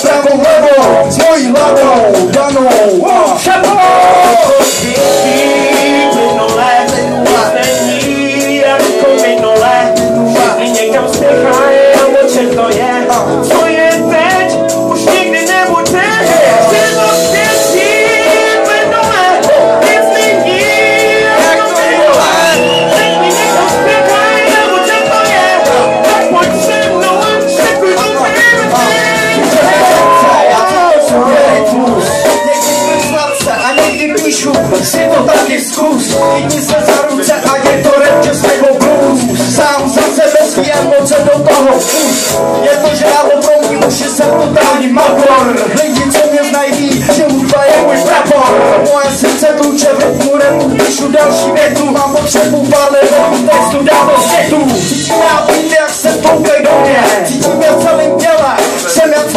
pravou levou, s mojí hlavou danou. Šapo! Plynulé, není jako minulé. Všichni někam spěchají a o čem to je. Co je teď, už nikdy nebude. Všechno světí plynulé, nic není jako minulé. Všichni někam spěchají a o čem to je. Tak pojď se mnou a čekuj to si to taky zkus, chytni se za ruce a je to rap just nebo blues. Sám za sebe svý emoce do toho vkus. Je to žálo pro mý uši, jsem totální makor. Lidi, co mě znají, ví, že hudba je můj prapor. Moje srdce tluče v rytmu repu, píšu další větu. Mám potřebu pár levelů textu dát do světu. Cítím já být, jak se toukej do mě. Cítím je v celým těle, jsem jak